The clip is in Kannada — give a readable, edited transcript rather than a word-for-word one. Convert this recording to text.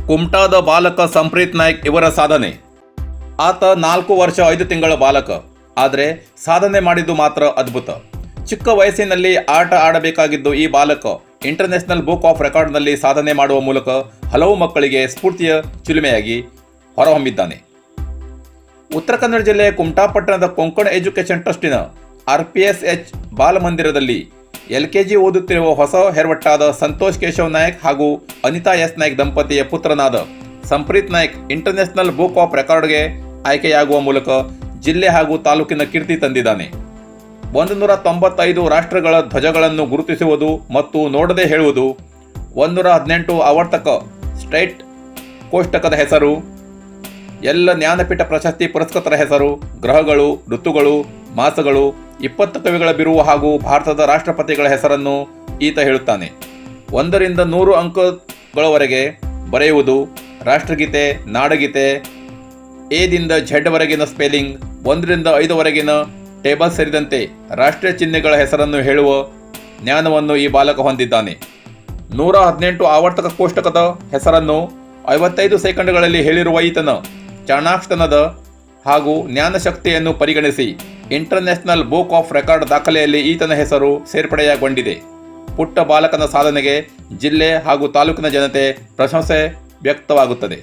ಕುಮಟಾದ ಬಾಲಕ ಸಂಪ್ರೀತ್ ನಾಯ್ಕ್ ಇವರ ಸಾಧನೆ. ಆತ 4 ವರ್ಷ 5 ತಿಂಗಳ ಬಾಲಕ, ಆದರೆ ಸಾಧನೆ ಮಾಡಿದ್ದು ಮಾತ್ರ ಅದ್ಭುತ. ಚಿಕ್ಕ ವಯಸ್ಸಿನಲ್ಲಿ ಆಟ ಆಡಬೇಕಾಗಿದ್ದು ಈ ಬಾಲಕ ಇಂಟರ್ನ್ಯಾಷನಲ್ ಬುಕ್ ಆಫ್ ರೆಕಾರ್ಡ್ನಲ್ಲಿ ಸಾಧನೆ ಮಾಡುವ ಮೂಲಕ ಹಲವು ಮಕ್ಕಳಿಗೆ ಸ್ಫೂರ್ತಿಯ ಚಿಲುಮೆಯಾಗಿ ಹೊರಹೊಮ್ಮಿದ್ದಾನೆ. ಉತ್ತರ ಕನ್ನಡ ಜಿಲ್ಲೆಯ ಕುಮಟಾ ಪಟ್ಟಣದ ಕೊಂಕಣ ಎಜುಕೇಷನ್ ಟ್ರಸ್ಟಿನ RPSH ಬಾಲಮಂದಿರದಲ್ಲಿ LKG ಓದುತ್ತಿರುವ ಹೊಸ ಹೆರವಟ್ಟಾದ ಸಂತೋಷ್ ಕೇಶವ್ ನಾಯ್ಕ್ ಹಾಗೂ ಅನಿತಾ S ನಾಯ್ಕ್ ದಂಪತಿಯ ಪುತ್ರನಾದ Sampreeth Naik international book of ರೆಕಾರ್ಡ್ಗೆ ಆಯ್ಕೆಯಾಗುವ ಮೂಲಕ ಜಿಲ್ಲೆ ಹಾಗೂ ತಾಲೂಕಿನ ಕೀರ್ತಿ ತಂದಿದ್ದಾನೆ. 195 ರಾಷ್ಟ್ರಗಳ ಧ್ವಜಗಳನ್ನು ಗುರುತಿಸುವುದು ಮತ್ತು ನೋಡದೆ ಹೇಳುವುದು, 118 ಆವರ್ತಕ ಸ್ಟೇಟ್ ಕೋಷ್ಟಕದ ಹೆಸರು, ಎಲ್ಲ ಜ್ಞಾನಪೀಠ ಪ್ರಶಸ್ತಿ ಪುರಸ್ಕೃತರ ಹೆಸರು, ಗ್ರಹಗಳು, ಋತುಗಳು, ಮಾಸಗಳು, 20 ಕವಿಗಳ ಬಿರುವು ಹಾಗೂ ಭಾರತದ ರಾಷ್ಟ್ರಪತಿಗಳ ಹೆಸರನ್ನು ಈತ ಹೇಳುತ್ತಾನೆ. 1 ರಿಂದ 100 ಅಂಕಗಳವರೆಗೆ ಬರೆಯುವುದು, ರಾಷ್ಟ್ರಗೀತೆ, ನಾಡಗೀತೆ, A ದಿಂದ Z ವರೆಗಿನ ಸ್ಪೆಲ್ಲಿಂಗ್, 1 ರಿಂದ 5 ವರೆಗಿನ ಟೇಬಲ್ ಸೇರಿದಂತೆ ರಾಷ್ಟ್ರೀಯ ಚಿಹ್ನೆಗಳ ಹೆಸರನ್ನು ಹೇಳುವ ಜ್ಞಾನವನ್ನು ಈ ಬಾಲಕ ಹೊಂದಿದ್ದಾನೆ. 118 ಆವರ್ತಕ ಕೋಷ್ಟಕದ ಹೆಸರನ್ನು 55 ಸೆಕೆಂಡ್ಗಳಲ್ಲಿ ಹೇಳಿರುವ ಈತನ ಚಾಣಾಕ್ಷತನದ ಹಾಗೂ ಜ್ಞಾನಶಕ್ತಿಯನ್ನು ಪರಿಗಣಿಸಿ ಇಂಟರ್ನ್ಯಾಷನಲ್ ಬುಕ್ ಆಫ್ ರೆಕಾರ್ಡ್ ದಾಖಲೆಯಲ್ಲಿ ಈತನ ಹೆಸರು ಸೇರ್ಪಡೆಯಾಗೊಂಡಿದೆ. ಪುಟ್ಟ ಬಾಲಕನ ಸಾಧನೆಗೆ ಜಿಲ್ಲೆ ಹಾಗೂ ತಾಲೂಕಿನ ಜನತೆ ಪ್ರಶಂಸೆ ವ್ಯಕ್ತವಾಗುತ್ತದೆ.